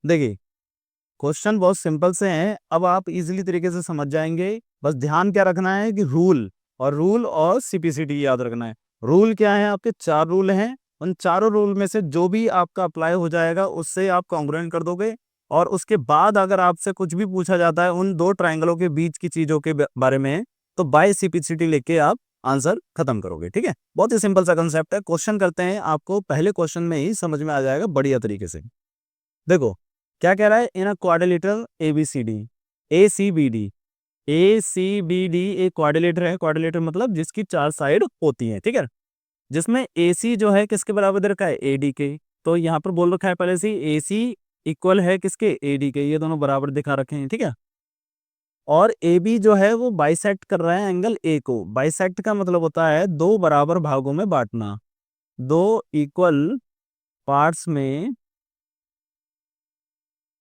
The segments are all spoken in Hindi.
देखिए क्वेश्चन बहुत सिंपल से हैं, अब आप इजीली तरीके से समझ जाएंगे। बस ध्यान क्या रखना है कि रूल और सीपीसीटी याद रखना है। रूल क्या है, आपके 4 रूल हैं। उन चारों रूल में से जो भी आपका अप्लाई हो जाएगा उससे आप कॉन्ग्रुएंट कर दोगे। और उसके बाद अगर आपसे कुछ भी पूछा जाता है उन दो ट्राइंगलों के बीच की चीजों के बारे में, तो बाय सीपीसीटी लेके आप आंसर खत्म करोगे। ठीक है, बहुत ही सिंपल सा कंसेप्ट है। क्वेश्चन करते हैं, आपको पहले क्वेश्चन में ही समझ में आ जाएगा बढ़िया तरीके से। देखो क्या कह रहा है, इन अ क्वाड्रिलेटरल एबीसीडी, एसीबीडी, एसीबीडी एक क्वाड्रिलेटर है। क्वाड्रिलेटर मतलब जिसकी 4 साइड होती हैं, ठीक है। जिसमें एसी जो है किसके बराबर दे रखा है, एडी के। तो यहाँ पर बोल रखा है पहले से एसी इक्वल है किसके, एडी के। ये दोनों बराबर दिखा रखे हैं, ठीक है। और ए बी जो है वो बाइसेक्ट कर रहा है एंगल ए को। बाइसेक्ट का मतलब होता है दो बराबर भागों में बांटना, दो इक्वल पार्ट्स में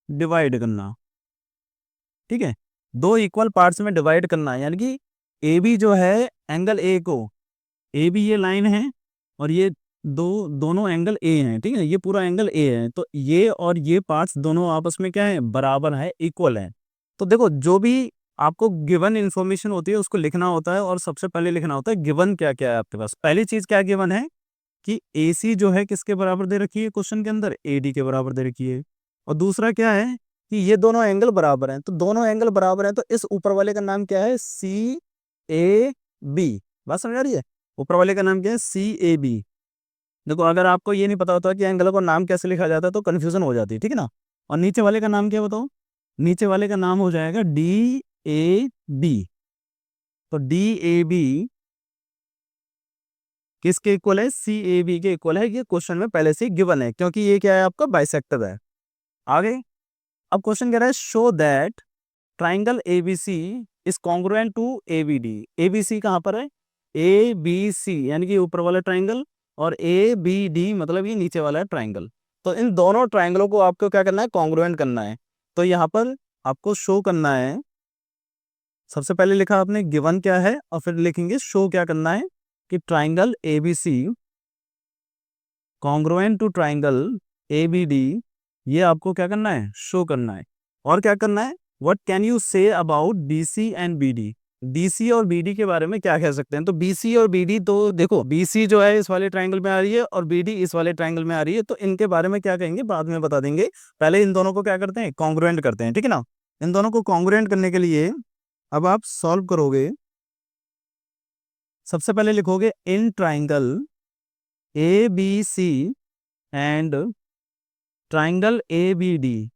डिवाइड करना, ठीक है। दो इक्वल पार्ट्स में डिवाइड करना, यानी कि ए बी जो है एंगल ए को, ए बी ये लाइन है और ये दोनों एंगल ए हैं, ठीक है। ये पूरा एंगल ए है, तो ये और ये पार्ट्स दोनों आपस में क्या है, बराबर है, इक्वल है। तो देखो जो भी आपको गिवन इंफॉर्मेशन होती है उसको लिखना होता है, और सबसे पहले लिखना होता है गिवन क्या क्या है आपके पास। पहली चीज क्या गिवन है कि AC जो है किसके बराबर दे रखी है क्वेश्चन के अंदर, AD के बराबर दे रखी है। और दूसरा क्या है कि ये दोनों एंगल बराबर हैं। तो दोनों एंगल बराबर हैं तो इस ऊपर वाले का नाम क्या है, CAB। बात समझ आ रही है, ऊपर वाले का नाम क्या है, CAB। देखो अगर आपको ये नहीं पता होता कि एंगल को नाम कैसे लिखा जाता है तो कंफ्यूजन हो जाती है, ठीक है ना। और नीचे वाले का नाम क्या बताओ, नीचे वाले का नाम हो जाएगा DAB। तो DAB किसके इक्वल है, CAB के इक्वल है। ये क्वेश्चन में पहले से गिवन है क्योंकि ये क्या है, आपका बाइसेक्टर है। आगे अब क्वेश्चन कह रहा है show that triangle ABC is congruent to ABD। ABC कहां पर है, ABC यानी कि ऊपर वाला ट्राइंगल, और ABD मतलब ये नीचे वाला ट्राइंगल। तो इन दोनों ट्राइंगलों को आपको क्या करना है, कॉन्ग्रुएंट करना है। तो यहाँ पर आपको शो करना है। सबसे पहले लिखा आपने गिवन क्या है, और फिर लिखेंगे शो क्या करना है कि triangle ABC congruent to triangle ABD, ये आपको क्या करना है, शो करना है। और क्या करना है, what can you say about BC and BD। BC और BD के बारे में क्या कह सकते हैं। तो BC और BD, तो देखो BC जो है इस वाले ट्राइंगल में आ रही है और BD इस वाले ट्राइंगल में आ रही है, तो इनके बारे में क्या कहेंगे बाद में बता देंगे। पहले इन दोनों को क्या करते हैं, कॉन्ग्रुएंट करते हैं, ठीक है ना। इन दोनों को कॉन्ग्रुएंट करने के लिए अब आप सॉल्व करोगे। सबसे पहले लिखोगे in triangle ABC and triangle ABD,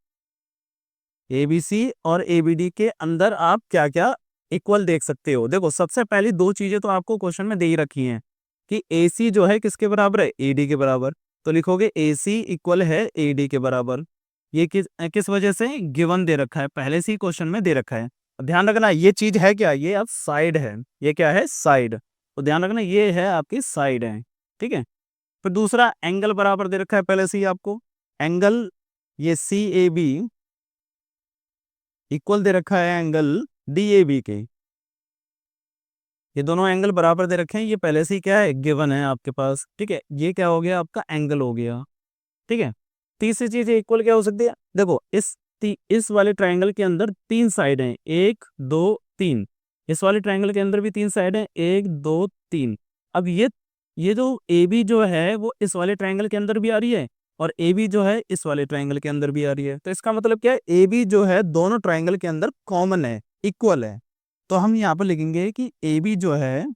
ABC और ABD के अंदर आप क्या क्या इक्वल देख सकते हो। देखो सबसे पहली दो चीजें तो आपको क्वेश्चन में दे ही रखी हैं कि AC जो है किसके बराबर है, AD के बराबर। तो लिखोगे AC इक्वल है AD के बराबर। ये किस किस वजह से गिवन दे रखा है, पहले से ही क्वेश्चन में दे रखा है। ध्यान रखना ये चीज है क्या, ये आप साइड है, ये क्या है, साइड। तो ध्यान रखना ये है आपकी साइड है, ठीक है। फिर दूसरा एंगल बराबर दे रखा है पहले से ही आपको, एंगल ये CAB इक्वल दे रखा है एंगल DAB के। ये दोनों एंगल बराबर दे रखे हैं, ये पहले से ही क्या है, गिवन है आपके पास, ठीक है। ये क्या हो गया, आपका एंगल हो गया, ठीक है। तीसरी चीज इक्वल क्या हो सकती है, देखो इस वाले ट्राइंगल के अंदर 3 साइड हैं, 1 2 3। इस वाले ट्राइंगल के अंदर भी 3 साइड हैं, 1 2 3। अब ये जो AB जो है वो इस वाले ट्राइंगल के अंदर भी आ रही है, और AB जो है इस वाले ट्राइंगल के अंदर भी आ रही है। तो इसका मतलब क्या है, AB जो है दोनों ट्राइंगल के अंदर कॉमन है, इक्वल है। तो हम यहाँ पर लिखेंगे कि AB जो है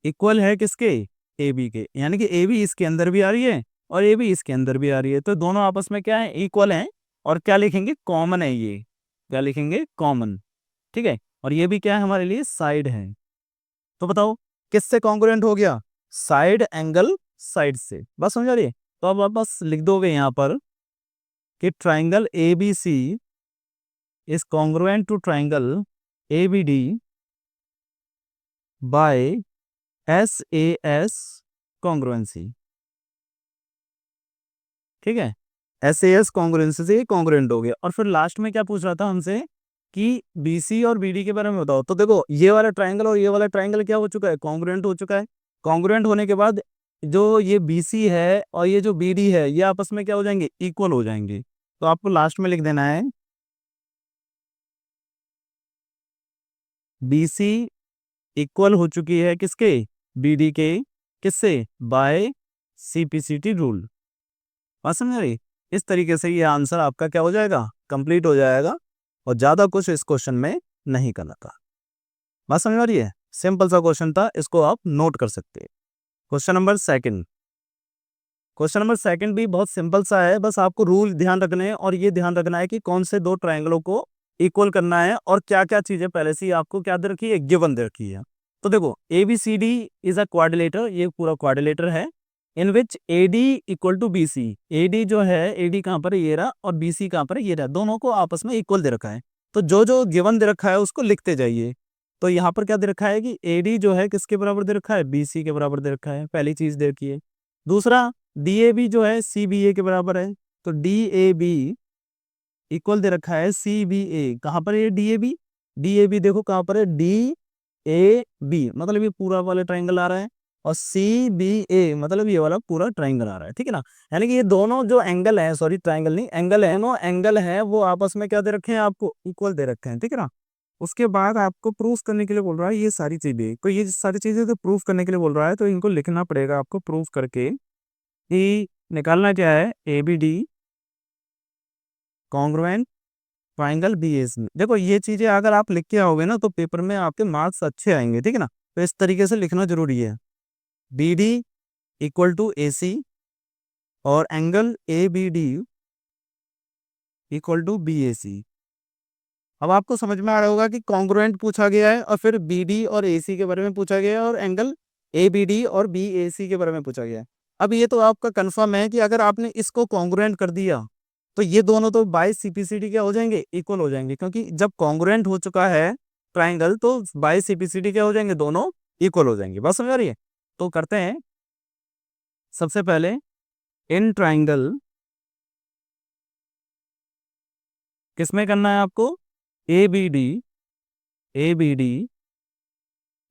इक्वल है किसके, AB के, यानी कि AB इसके अंदर भी आ रही है और AB इसके अंदर भी आ रही है। तो दोनों आपस में क्या है, इक्वल हैं। और क्या लिखेंगे, कॉमन है, ये क्या लिखेंगे, कॉमन, ठीक है। और ये भी क्या है, हमारे लिए साइड है। तो बताओ किससे कॉन्ग्रुएंट हो गया, साइड एंगल साइड से। बस समझ आ रही है। तो अब आप बस लिख दोगे यहाँ पर कि triangle ABC is congruent to triangle ABD by SAS congruency, ठीक है। SAS कॉन्ग्रुएंसी से कॉन्ग्रुएंट हो गया। और फिर लास्ट में क्या पूछ रहा था हमसे कि BC और BD के बारे में बताओ। तो देखो ये वाला ट्राइंगल और ये वाला ट्राइंगल क्या हो चुका है, कॉन्ग्रुएंट हो चुका है। कॉन्ग्रुएंट होने के बाद जो ये BC है और ये जो BD है ये आपस में क्या हो जाएंगे, इक्वल हो जाएंगे। तो आपको लास्ट में लिख देना है BC इक्वल हो चुकी है किसके, BD के, किससे, बाय CPCT रूल। बात समझ रही। इस तरीके से ये आंसर आपका क्या हो जाएगा, कंप्लीट हो जाएगा, और ज्यादा कुछ इस क्वेश्चन में नहीं करना था। बात समझ आ रही है, सिंपल सा क्वेश्चन था, इसको आप नोट कर सकते हैं। Question number second, question number second भी बहुत सिंपल सा है, बस आपको रूल ध्यान रखने हैं, और ये ध्यान रखना है कि कौन से दो ट्रायंगलों को इक्वल करना है, और क्या क्या चीजें पहले से ही आपको क्या दे रखी है, गिवन दे रखी है। तो देखो ABCD इज अ क्वाड्रिलेटर, ये पूरा क्वाड्रिलेटर है, in which AD equal to BC। AD जो है, AD कहाँ पर है, ये रहा, और BC कहाँ पर है, ये रहा, दोनों को आपस में इक्वल दे रखा है। तो जो जो गिवन दे रखा है उसको लिखते जाइए। तो यहाँ पर क्या दे रखा है कि AD जो है किसके बराबर दे रखा है, BC के बराबर दे रखा है, पहली चीज दे रखी है। दूसरा, DAB जो है CBA के बराबर है, तो DAB इक्वल दे रखा है CBA। कहाँ पर है DAB, DAB देखो कहाँ पर है, DAB मतलब ये पूरा वाला ट्राइंगल आ रहा है, और CBA मतलब ये वाला पूरा ट्राइंगल आ रहा है, ठीक है ना। यानी कि ये दोनों जो एंगल है, सॉरी ट्राइंगल नहीं एंगल है, नो एंगल है, वो आपस में क्या दे रखे हैं, आपको इक्वल दे रखे हैं, ठीक है ना। उसके बाद आपको प्रूफ करने के लिए बोल रहा है ये सारी चीजें, तो ये सारी चीजें तो प्रूफ करने के लिए बोल रहा है, तो इनको लिखना पड़ेगा आपको प्रूफ करके। कि निकालना क्या है, ABD कॉन्ग्रुएंट ट्राइंगल BAC। देखो ये चीजें अगर आप लिख के आओगे ना तो पेपर में आपके मार्क्स अच्छे आएंगे, ठीक है ना। तो इस तरीके से लिखना जरूरी है, BD इक्वल टू AC और angle ABD equal to BAC। अब आपको समझ में आ रहा होगा कि कॉन्ग्रुएंट पूछा गया है, और फिर BD और AC के बारे में पूछा गया है, और एंगल ABD और BAC के बारे में पूछा गया है। अब ये तो आपका कंफर्म है कि अगर आपने इसको कॉन्ग्रुएंट कर दिया तो ये दोनों तो बाय CPCD क्या हो जाएंगे, इक्वल हो जाएंगे, क्योंकि जब कॉन्ग्रुएंट हो चुका है ट्राइंगल तो बाय CPCD क्या हो जाएंगे, दोनों इक्वल हो जाएंगे। बस समझ आ रही है। तो करते हैं, सबसे पहले इन ट्राइंगल किसमें करना है आपको, ABD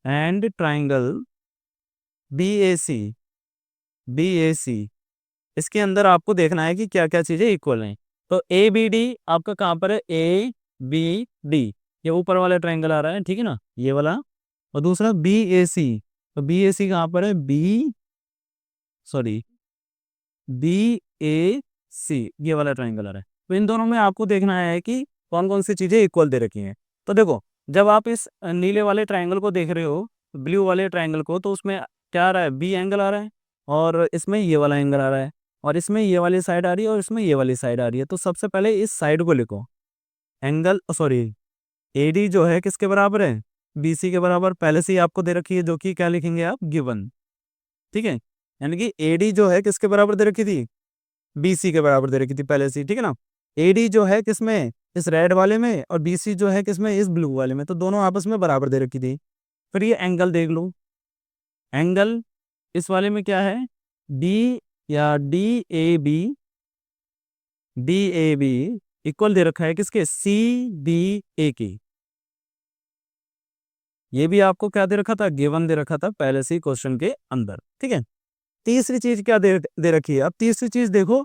एंड ट्राइंगल BAC इसके अंदर आपको देखना है कि क्या क्या चीजें इक्वल हैं। तो ABD आपका कहाँ पर है, ABD ये ऊपर वाला ट्राइंगल आ रहा है, ठीक है ना, ये वाला। और दूसरा BAC, तो BAC कहाँ पर है, BAC ये वाला ट्राइंगल आ रहा है। तो इन दोनों में आपको देखना है कि कौन कौन सी चीजें इक्वल दे रखी हैं। तो देखो जब आप इस नीले वाले ट्राइंगल को देख रहे हो, ब्लू वाले ट्राइंगल को, तो उसमें क्या आ रहा है, B एंगल आ रहा है, और इसमें ये वाला एंगल आ रहा है, और इसमें ये वाली साइड आ रही है, और इसमें ये वाली साइड आ रही है। तो सबसे पहले इस साइड को लिखो, एंगल सॉरी AD जो है किसके बराबर है, BC के बराबर, पहले से ही आपको दे रखी है, जो कि क्या लिखेंगे आप, गिवन, ठीक है। यानी कि AD जो है किसके बराबर दे रखी थी, BC के बराबर दे रखी थी पहले से ही, ठीक है ना। AD जो है किसमें, इस रेड वाले में, और BC जो है किसमें, इस ब्लू वाले में, तो दोनों आपस में बराबर दे रखी थी। फिर ये एंगल देख लो, एंगल इस वाले में क्या है, D या DAB इक्वल दे रखा है किसके, CBA की। ये भी आपको क्या दे रखा था, गिवन दे रखा था पहले से ही क्वेश्चन के अंदर, ठीक है। तीसरी चीज क्या दे रखी है, अब तीसरी चीज देखो,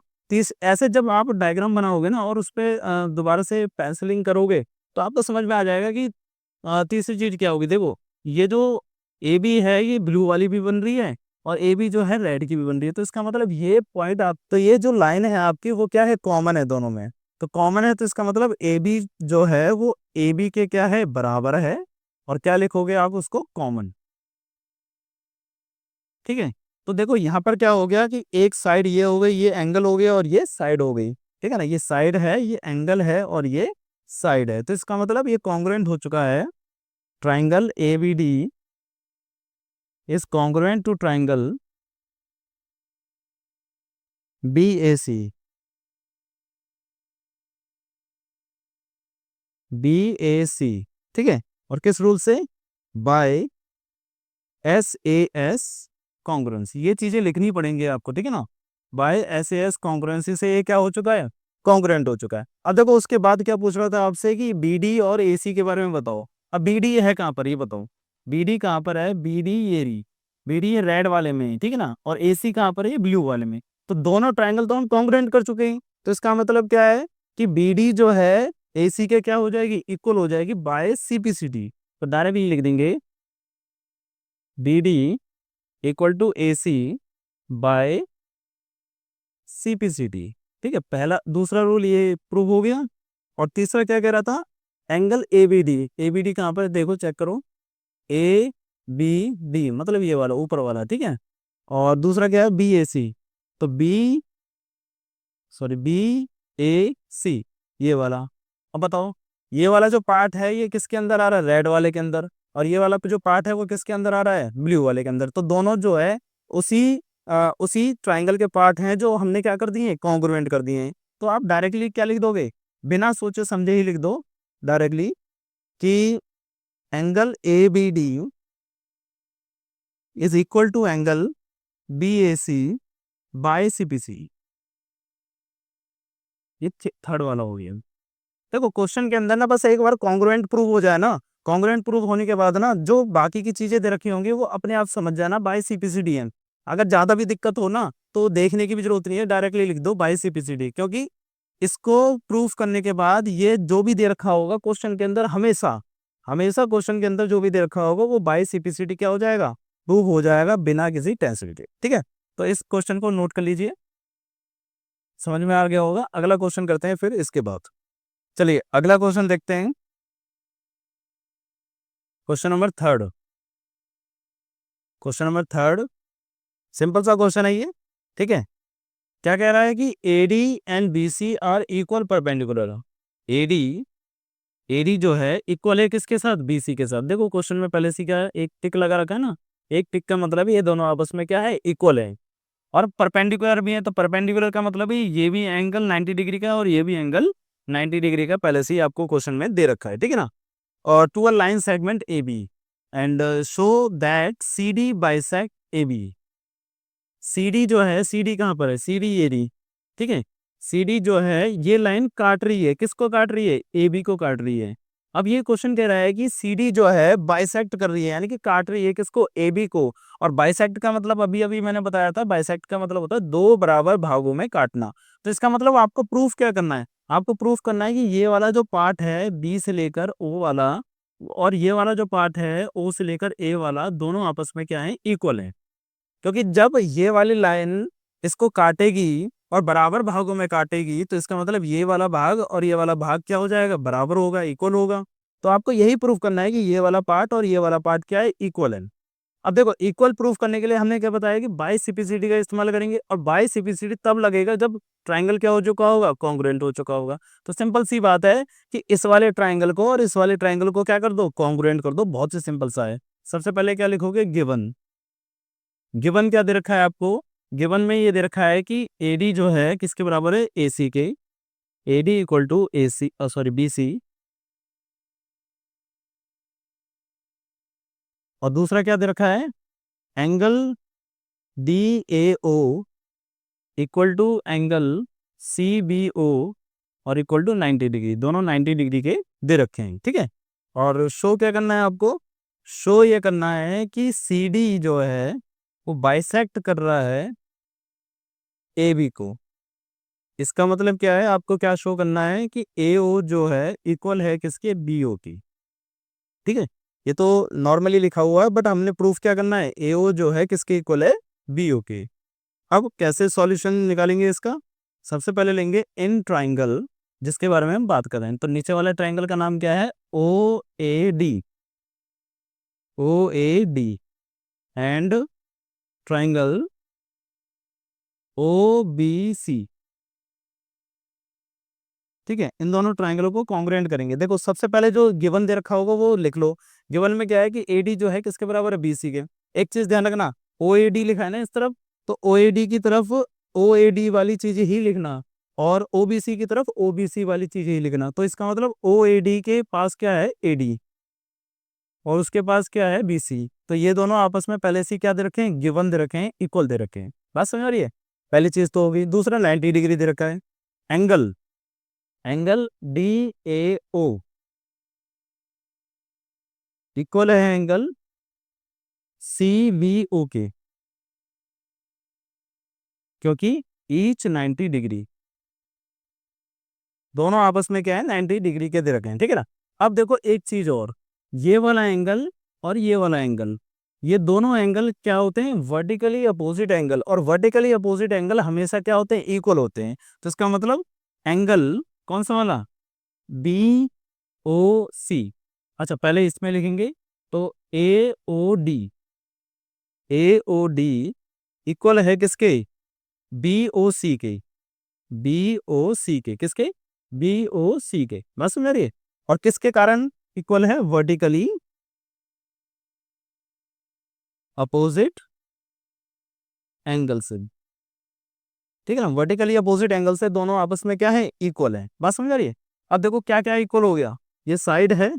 ऐसे जब आप डायग्राम बनाओगे ना और उस पर दोबारा से पेंसिलिंग करोगे तो आपको समझ में आ जाएगा कि तीसरी चीज क्या होगी। देखो ये जो AB है ये ब्लू वाली भी बन रही है, और AB जो है रेड की भी बन रही है, तो इसका मतलब ये पॉइंट आप, तो ये जो लाइन है आपकी वो क्या है, कॉमन है दोनों में। तो कॉमन है तो इसका मतलब AB जो है वो AB के क्या है, बराबर है, और क्या लिखोगे आप उसको, कॉमन, ठीक है। तो देखो यहाँ पर क्या हो गया कि एक साइड ये हो गई, ये एंगल हो गया, और ये साइड हो गई, ठीक है ना, ये साइड है, ये एंगल है, और ये साइड है, तो इसका मतलब ये कॉन्ग्रुएंट हो चुका है। Triangle ABD is congruent to triangle BAC, ठीक है। और किस रूल से, बाय SAS कॉन्ग्रुएंसी, ये चीजें लिखनी पड़ेंगी आपको, ठीक है ना। बाय SAS कॉन्ग्रुएंसी से ये क्या हो चुका है, कॉन्ग्रुएंट हो चुका है। अब देखो उसके बाद क्या पूछ रहा था आपसे कि BD और AC के बारे में बताओ। अब BD है कहाँ पर, ये बताओ, BD कहाँ पर है, BD ये रेड वाले में है, ठीक है ना, और AC कहाँ पर है, ये ब्लू वाले में। तो दोनों ट्राइंगल तो हम कॉन्ग्रुएंट कर चुके हैं, तो इसका मतलब क्या है कि BD जो है AC के क्या हो जाएगी, इक्वल हो जाएगी बाय CPCD। तो डायरेक्टली लिख देंगे BD equal to AC by CPCD। ठीक है, पहला दूसरा रूल ये प्रूव हो गया। और तीसरा क्या कह रहा था, एंगल ABD। ABD कहाँ पर है? देखो चेक करो, ABD मतलब ये वाला ऊपर वाला, ठीक है। और दूसरा क्या है, BAC। तो BAC ये वाला। अब बताओ, ये वाला जो पार्ट है ये किसके अंदर आ रहा है, रेड वाले के अंदर। और ये वाला जो पार्ट है वो किसके अंदर आ रहा है, ब्लू वाले के अंदर। तो दोनों जो है उसी ट्राइंगल के पार्ट हैं जो हमने क्या कर दिए, कॉन्ग्रुएंट कर दिए हैं। तो आप डायरेक्टली क्या लिख दोगे, बिना सोचे समझे ही लिख दो डायरेक्टली कि angle ABD is equal to angle BAC by CPC। ये थर्ड वाला हो गया। देखो क्वेश्चन के अंदर ना बस एक बार कॉन्ग्रुएंट प्रूव हो जाए ना, कॉन्ग्रुएंट प्रूव होने के बाद ना जो बाकी की चीजें दे रखी होंगी वो अपने आप समझ जाना बाय CPCD। अगर ज्यादा भी दिक्कत हो ना तो देखने की भी जरूरत नहीं है, डायरेक्टली लिख दो बाय CPCD। क्योंकि इसको प्रूफ करने के बाद ये जो भी दे रखा होगा क्वेश्चन के अंदर, हमेशा हमेशा क्वेश्चन के अंदर जो भी दे रखा होगा वो बाय CPCD क्या हो जाएगा, प्रूव हो जाएगा बिना किसी टेंशन के। ठीक है, तो इस क्वेश्चन को नोट कर लीजिए, समझ में आ गया होगा। अगला क्वेश्चन करते हैं फिर इसके बाद। चलिए अगला क्वेश्चन देखते हैं, question number third. Question number third simple सा क्वेश्चन है ये, ठीक है। क्या कह रहा है कि AD and BC are equal perpendicular. AD AD जो है इक्वल है किसके साथ, BC के साथ। देखो क्वेश्चन में पहले से क्या है, एक टिक लगा रखा है ना, एक टिक का मतलब ये दोनों आपस में क्या है, इक्वल है। और परपेंडिकुलर भी है, तो परपेंडिकुलर का मतलब ये भी एंगल 90 डिग्री का और ये भी एंगल 90 डिग्री का पहले से ही आपको क्वेश्चन में दे रखा है, ठीक है ना। और to a line segment AB and show that CD bisect AB। CD जो है, CD कहाँ पर है, CD ये रही, ठीक है। CD जो है ये लाइन काट रही है, किसको काट रही है, AB को काट रही है। अब ये क्वेश्चन कह रहा है कि CD जो है बाइसेक्ट कर रही है, यानी कि काट रही है किसको, AB को। और बाइसेक्ट का मतलब अभी अभी मैंने बताया था, बाइसेक्ट का मतलब होता है दो बराबर भागों में काटना। तो इसका मतलब आपको प्रूफ क्या करना है, आपको प्रूफ करना है कि ये वाला जो पार्ट है B से लेकर O वाला, और ये वाला जो पार्ट है O से लेकर A वाला, दोनों आपस में क्या है, इक्वल है। क्योंकि जब ये वाली लाइन इसको काटेगी और बराबर भागों में काटेगी तो इसका मतलब ये वाला भाग और ये वाला भाग क्या हो जाएगा, बराबर होगा, इक्वल होगा। तो आपको यही प्रूफ करना है कि ये वाला पार्ट और ये वाला पार्ट क्या है, इक्वल है। अब देखो इक्वल प्रूफ करने के लिए हमने क्या बताया कि बाय CPCD का इस्तेमाल करेंगे। और बाय CPCD तब लगेगा जब ट्राइंगल क्या हो चुका होगा, कॉन्ग्रुएंट हो चुका होगा। तो सिंपल सी बात है कि इस वाले ट्राइंगल को और इस वाले ट्राइंगल को क्या कर दो, कॉन्ग्रुएंट कर दो। बहुत ही सिंपल सा है। सबसे पहले क्या लिखोगे, गिवन। गिवन क्या दे रखा है आपको, गिवन में ये दे रखा है कि AD जो है किसके बराबर है, AC के। AD equal to AC sorry BC। और दूसरा क्या दे रखा है, angle DAO equal to angle CBO और इक्वल टू 90 डिग्री, दोनों 90 डिग्री के दे रखे हैं, ठीक है। और शो क्या करना है आपको, शो ये करना है कि CD जो है वो बाइसेक्ट कर रहा है AB को। इसका मतलब क्या है, आपको क्या शो करना है कि AO जो है इक्वल है किसके, BO की। ठीक है, ये तो नॉर्मली लिखा हुआ है बट हमने प्रूफ क्या करना है, AO जो है किसके इक्वल है, BO के। अब कैसे सॉल्यूशन निकालेंगे इसका, सबसे पहले लेंगे इन ट्राइंगल जिसके बारे में हम बात कर रहे हैं। तो नीचे वाले ट्राइंगल का नाम क्या है, OAD। OAD and triangle OBC। ठीक है, इन दोनों ट्राइंगलों को कॉन्ग्रुएंट करेंगे। देखो सबसे पहले जो गिवन दे रखा होगा वो लिख लो। गिवन में क्या है कि AD जो है किसके बराबर है, BC के। एक चीज ध्यान रखना, OAD लिखा है ना इस तरफ, तो OAD की तरफ OAD वाली चीज ही लिखना, और OBC की तरफ OBC वाली चीज ही लिखना। तो इसका मतलब OAD के पास क्या है, AD, और उसके पास क्या है, BC। तो ये दोनों आपस में पहले से क्या दे रखे हैं, गिवन दे रखे हैं, इक्वल दे रखे हैं। बात समझ आ रही है, पहली चीज तो होगी। दूसरा 90 डिग्री दे रखा है। एंगल एंगल DAO इक्वल है एंगल CBO के, क्योंकि ईच 90 डिग्री दोनों आपस में क्या है 90 डिग्री के दे रखे हैं, ठीक है ना। अब देखो एक चीज और, ये वाला एंगल और ये वाला एंगल, ये दोनों एंगल क्या होते हैं, वर्टिकली अपोजिट एंगल, और वर्टिकली अपोजिट एंगल हमेशा क्या होते हैं, इक्वल होते हैं। तो इसका मतलब एंगल कौन सा वाला, बी ओ सी। अच्छा पहले इसमें लिखेंगे, तो ए ओ डी इक्वल है किसके, बी ओ सी के, बी ओ सी के, किसके, बी ओ सी के, बस समझ रही है। और किसके कारण इक्वल है, वर्टिकली अपोजिट एंगल से, ठीक है ना। वर्टिकली अपोजिट एंगल से दोनों आपस में क्या है, इक्वल है, बात समझ आ रही है। अब देखो क्या क्या इक्वल हो गया, ये साइड है,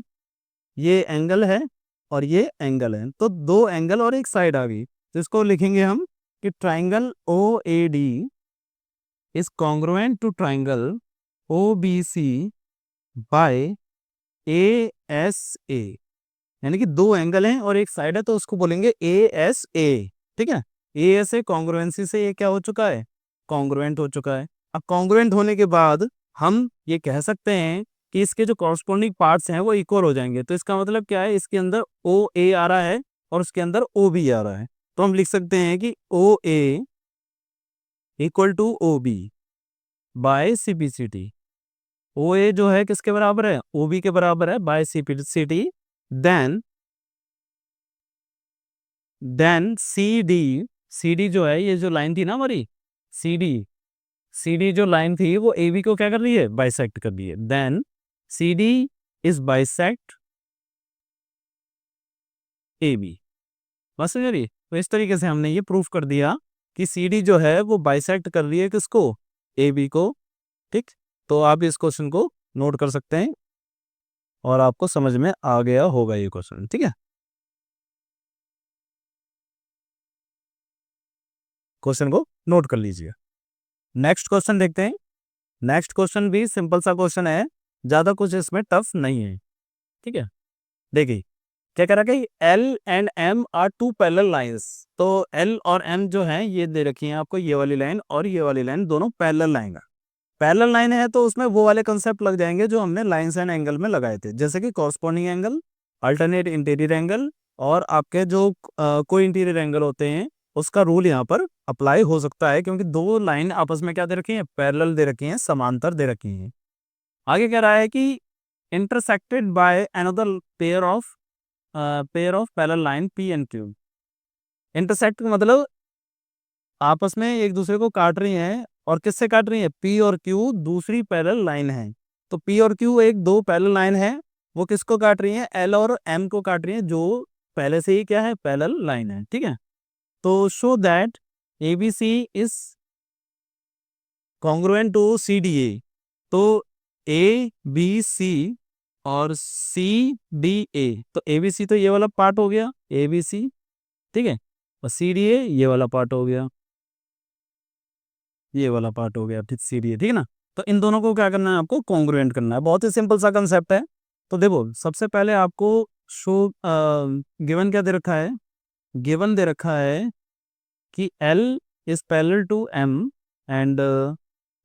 ये एंगल है, और ये एंगल है, तो दो एंगल और एक साइड आ गई। तो इसको लिखेंगे हम कि triangle O A D is congruent to triangle O B C by A S A, यानी कि दो एंगल हैं और एक साइड है, तो उसको बोलेंगे ए एस ए, ठीक है। ए एस ए कॉन्ग्रुएंसी से ये क्या हो चुका है, कॉन्ग्रुएंट हो चुका है। अब कॉन्ग्रुएंट होने के बाद हम ये कह सकते हैं कि इसके जो कॉरस्पॉन्डिंग पार्ट्स हैं वो इक्वल हो जाएंगे। तो इसका मतलब क्या है, इसके अंदर ओ ए आ रहा है और उसके अंदर ओ बी आ रहा है, तो हम लिख सकते हैं कि O A equal to O B by C P C T. O A जो है किसके बराबर है, ओ बी के बराबर है, by C P C T. Then C D जो है, ये जो लाइन थी ना हमारी, सी डी, सी डी जो लाइन थी वो ए बी को क्या कर रही है, बाइसेक्ट कर रही है। Then C D is bisect A B, बस समझ रही है? तो इस तरीके से हमने ये प्रूफ कर दिया कि सी डी जो है वो बाइसेक्ट कर रही है किसको, ए बी को, ठीक। तो आप इस क्वेश्चन को नोट कर सकते हैं और आपको समझ में आ गया होगा ये क्वेश्चन, ठीक है। क्वेश्चन को नोट कर लीजिए। नेक्स्ट क्वेश्चन देखते हैं। नेक्स्ट क्वेश्चन भी सिंपल सा क्वेश्चन है, ज्यादा कुछ इसमें टफ नहीं है, ठीक है। देखिए क्या कह रहा है कि L and M are two parallel lines. तो एल और एम जो है ये दे रखी है आपको, ये वाली लाइन और ये वाली लाइन दोनों पैरेलल लाइन है। पैरेलल लाइन है तो उसमें वो वाले कंसेप्ट लग जाएंगे जो हमने लाइंस एंड एंगल में लगाए थे, जैसे कि corresponding angle, alternate interior angle, और आपके जो कोई इंटीरियर एंगल होते हैं उसका रूल यहाँ पर अप्लाई हो सकता है, क्योंकि दो लाइन आपस में क्या दे रखी है, पैरेलल दे रखी हैं, समांतर दे रखी हैं। आगे कह रहा है कि intersected by another pair of parallel line P and Q. Intersect का मतलब आपस में एक दूसरे को काट रही हैं, और किससे काट रही है, पी और क्यू दूसरी पैरेलल लाइन है। तो पी और क्यू एक दो पैरेलल लाइन है, वो किसको काट रही है, एल और एम को काट रही है, जो पहले से ही क्या है, पैरेलल लाइन है, ठीक है। तो show that A B C is congruent to C D A. तो ए बी सी और सी डी ए, तो ए बी सी तो ये वाला पार्ट हो गया, ए बी सी, ठीक है, और सी डी ए ये वाला पार्ट हो गया, ये वाला पार्ट हो गया, ठीक सी डी ए, ठीक है ना। तो इन दोनों को क्या करना है, आपको कॉन्ग्रुएंट करना है, बहुत ही सिंपल सा कंसेप्ट है। तो देखो सबसे पहले आपको शो गिवन क्या दे रखा है, गिवन दे रखा है कि L is parallel to M and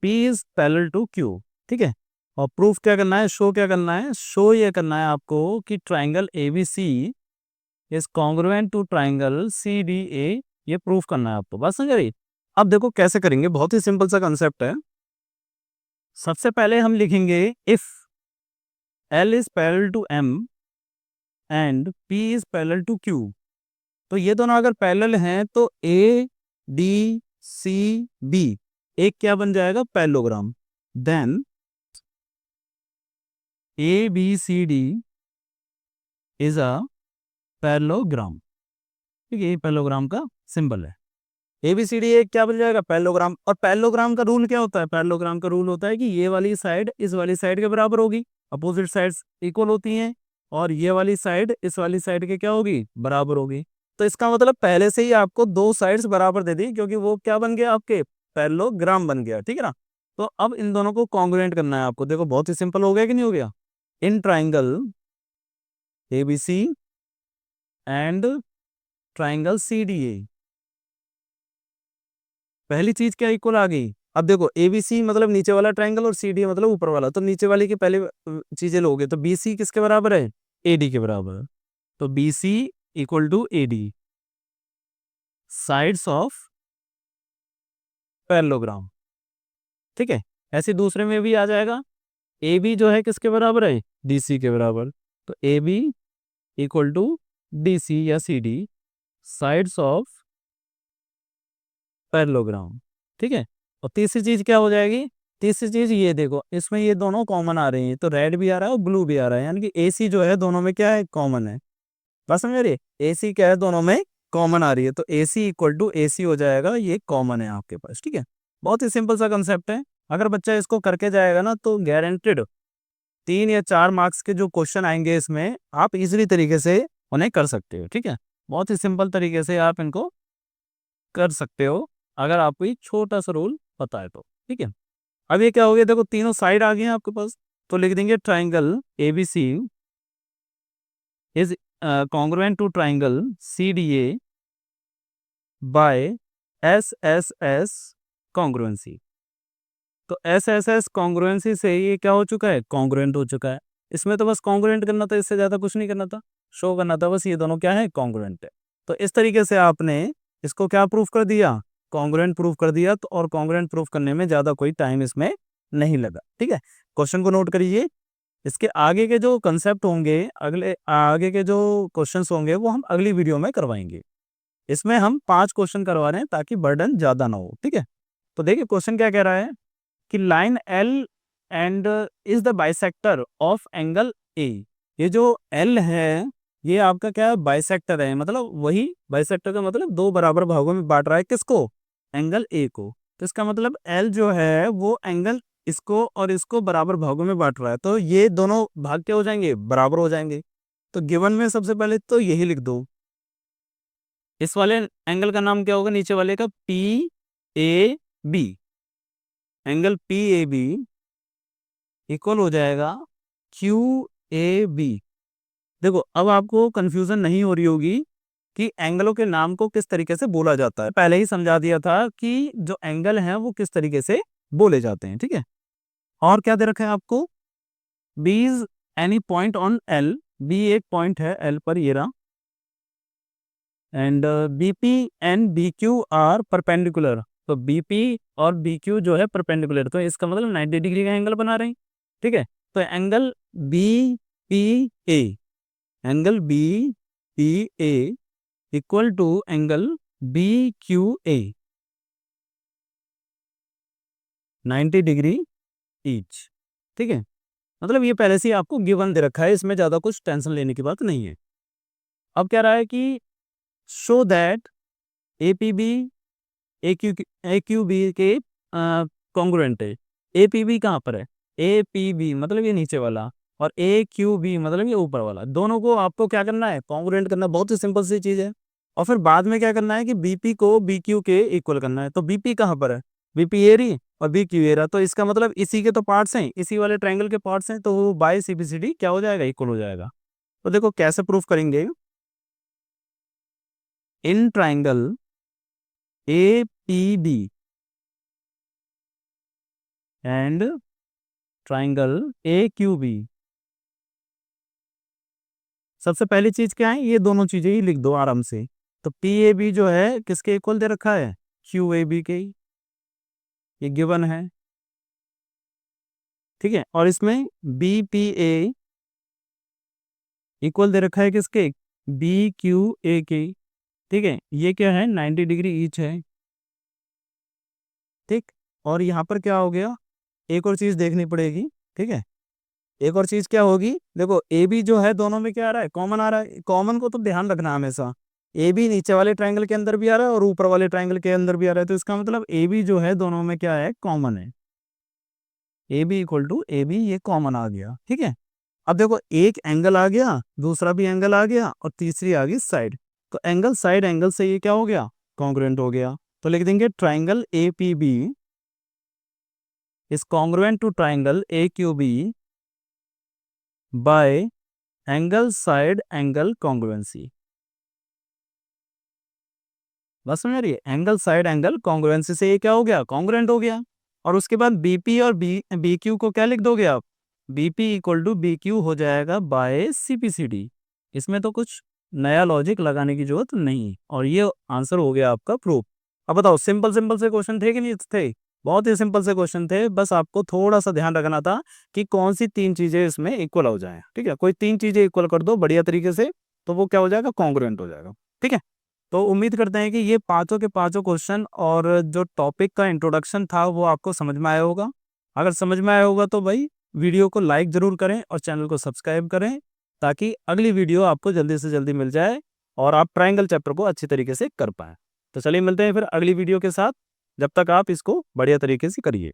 P is parallel to Q, ठीक है। और प्रूफ क्या करना है, शो क्या करना है, शो ये करना है आपको कि triangle ABC is congruent to triangle CDA, ये प्रूफ करना है आपको, बस समझ रही। अब देखो कैसे करेंगे, बहुत ही सिंपल सा कंसेप्ट है। सबसे पहले हम लिखेंगे if L is parallel to M and P is parallel to Q। तो ये दोनों अगर पैरेलल हैं तो ए डी सी बी एक क्या बन जाएगा, parallelogram. Then A B C D is a parallelogram, ठीक है, ये पैरेललोग्राम का सिंबल है। ए बी सी डी एक क्या बन जाएगा, पैरेललोग्राम। और पैरेललोग्राम का रूल क्या होता है, पैरेललोग्राम का रूल होता है कि ये वाली साइड इस वाली साइड के बराबर होगी, अपोजिट साइड्स इक्वल होती हैं, और ये वाली साइड इस वाली साइड के क्या होगी, बराबर होगी। तो इसका मतलब पहले से ही आपको दो साइड्स बराबर दे दी, क्योंकि वो क्या बन गया, आपके पैरेललोग्राम बन गया, ठीक है ना। तो अब इन दोनों को कॉन्ग्रुएंट करना है आपको। देखो बहुत ही सिंपल हो गया कि नहीं हो गया। In triangle A B C and triangle C D A, पहली चीज क्या इक्वल आ गई, अब देखो ABC मतलब नीचे वाला ट्रायंगल और CD मतलब ऊपर वाला, तो नीचे वाले की पहले चीजें लोगे, तो BC किसके बराबर है? AD के बराबर। तो BC equal to AD, sides of parallelogram. ठीक है, ऐसे दूसरे में भी आ जाएगा। AB जो है किसके बराबर है? DC के बराबर। तो AB इक्वल टू DC या CD, साइड्स ऑफ पैरेललोग्राम। ठीक है, और तीसरी चीज क्या हो जाएगी? तीसरी चीज ये देखो, इसमें ये दोनों कॉमन आ रही हैं, तो रेड भी आ रहा है और ब्लू भी आ रहा है, यानी कि AC जो है दोनों में क्या है? कॉमन है। बस समझ रही है? AC क्या है? दोनों में कॉमन आ रही है, तो AC इक्वल टू AC हो जाएगा, ये कॉमन है आपके पास। ठीक है, बहुत ही सिंपल सा कंसेप्ट है। अगर बच्चा इसको करके जाएगा ना, तो गारंटेड 3 या 4 मार्क्स के जो क्वेश्चन आएंगे इसमें, आप इजीली तरीके से उन्हें कर सकते हो। ठीक है, बहुत ही सिंपल तरीके से आप इनको कर सकते हो, अगर आपको एक छोटा सा रूल पता है तो। ठीक है, अब ये क्या हो गया? देखो तीनों साइड आ गए हैं आपके पास, तो लिख देंगे triangle ABC is congruent to triangle CDA by SSS congruency. तो SSS कॉन्ग्रुएंसी से ये क्या हो चुका है? कॉन्ग्रुएंट हो चुका है। इसमें तो बस कॉन्ग्रुएंट करना था, इससे ज्यादा कुछ नहीं करना था, शो करना था बस ये दोनों क्या है? कॉन्ग्रुएंट है। तो इस तरीके से आपने इसको क्या प्रूफ कर दिया? कॉन्ग्रुएंट प्रूफ कर दिया। तो और कॉन्ग्रुएंट प्रूफ करने में ज्यादा कोई टाइम इसमें नहीं लगा। ठीक है, क्वेश्चन को नोट करिए। इसके आगे के जो कंसेप्ट होंगे, अगले आगे के जो क्वेश्चंस होंगे, वो हम अगली वीडियो में करवाएंगे। इसमें हम 5 क्वेश्चन करवा रहे हैं ताकि बर्डन ज्यादा ना हो। ठीक है, तो देखिए क्वेश्चन क्या कह रहा है कि line L and is the bisector of angle A। ये जो L है, ये आपका क्या है? बाइसेक्टर है, मतलब वही बाइसेक्टर का मतलब दो बराबर भागों में बांट रहा है, किसको? एंगल A को। तो इसका मतलब L जो है वो एंगल इसको और इसको बराबर भागों में बांट रहा है, तो ये दोनों भाग क्या हो जाएंगे? बराबर हो जाएंगे। तो गिवन में सबसे पहले तो यही लिख दो। इस वाले एंगल का नाम क्या होगा? नीचे वाले का PAB। एंगल PAB इक्वल हो जाएगा QAB। देखो अब आपको कंफ्यूजन नहीं हो रही होगी कि एंगलों के नाम को किस तरीके से बोला जाता है। पहले ही समझा दिया था कि जो एंगल हैं वो किस तरीके से बोले जाते हैं। ठीक है, और क्या दे रखा है आपको? B is any point on L। B एक पॉइंट है L पर, ये रहा। And BP and BQ are perpendicular. तो BP और BQ जो है परपेंडिकुलर, तो इसका मतलब 90 डिग्री का एंगल बना रहे हैं। ठीक है, तो angle BPA, angle BPA equal to angle BQA, 90 degree each. ठीक है, मतलब ये पहले से ही आपको गिवन दे रखा है, इसमें ज्यादा कुछ टेंशन लेने की बात नहीं है। अब कह रहा है कि शो दैट APB AQB के कॉन्ग्रुएंट है। APB कहाँ पर है? APB मतलब ये नीचे वाला, और AQB मतलब ये ऊपर वाला, दोनों को आपको क्या करना है? कॉन्ग्रुएंट करना। बहुत ही सिंपल सी चीज है। और फिर बाद में क्या करना है कि BP को BQ के इक्वल करना है। तो BP कहाँ पर है? BP ये रही और BQ ये रहा, तो इसका मतलब इसी के तो पार्ट्स हैं, इसी वाले ट्रायंगल के पार्ट्स हैं, तो वो बाय CBCD क्या हो जाएगा? इक्वल हो जाएगा। तो देखो कैसे प्रूफ करेंगे। In triangle APB and triangle AQB, सबसे पहली चीज क्या है? ये दोनों चीजें ही लिख दो आराम से। तो PAB जो है किसके इक्वल दे रखा है? QAB के, ये गिवन है। ठीक है, और इसमें BPA इक्वल दे रखा है किसके? BQA के। ठीक है, ये क्या है? 90 डिग्री ईच है। ठीक, और यहाँ पर क्या हो गया? एक और चीज देखनी पड़ेगी। ठीक है, एक और चीज क्या होगी? देखो AB जो है दोनों में क्या आ रहा है? कॉमन आ रहा है। कॉमन को तो ध्यान रखना हमेशा। AB नीचे वाले ट्रायंगल के अंदर भी आ रहा है और ऊपर वाले ट्रायंगल के अंदर भी आ रहा है, तो इसका मतलब AB जो है दोनों में क्या है? कॉमन है। AB इक्वल टू AB, ये कॉमन आ गया। ठीक है, अब देखो एक एंगल आ गया, दूसरा भी एंगल आ गया, और तीसरी आ गई साइड। तो एंगल साइड एंगल से ये क्या हो गया? कॉन्ग्रुएंट हो गया। तो लिख देंगे triangle APB is congruent to triangle AQB by angle side angle congruency. बस समझ रही है? एंगल साइड एंगल कॉन्ग्रुएंसी से ये क्या हो गया? कॉन्ग्रुएंट हो गया। और उसके बाद बीपी और बी क्यू को क्या लिख दोगे आप, BP equal to B Q हो जाएगा बाय सीपीसीडी। इसमें तो कुछ नया लॉजिक लगाने की जरूरत नहीं, और ये आंसर हो गया आपका प्रूफ। अब बताओ, सिंपल सिंपल से क्वेश्चन थे कि नहीं थे? बहुत ही सिंपल से क्वेश्चन थे, बस आपको थोड़ा सा ध्यान रखना था कि कौन सी 3 चीजें इसमें इक्वल हो जाए। ठीक है, कोई 3 चीजें इक्वल कर दो बढ़िया तरीके से, तो वो क्या हो जाएगा, कॉन्ग्रुएंट हो जाएगा। ठीक है, तो उम्मीद करते हैं कि ये पांचों के पांचों क्वेश्चन और जो टॉपिक का इंट्रोडक्शन था वो आपको समझ में आया होगा। अगर समझ में आया होगा तो भाई वीडियो को लाइक जरूर करें और चैनल को सब्सक्राइब करें, ताकि अगली वीडियो आपको जल्दी से जल्दी मिल जाए और आप ट्रायंगल चैप्टर को अच्छी तरीके से कर पाएं। तो चलिए मिलते हैं फिर अगली वीडियो के साथ, जब तक आप इसको बढ़िया तरीके से करिए।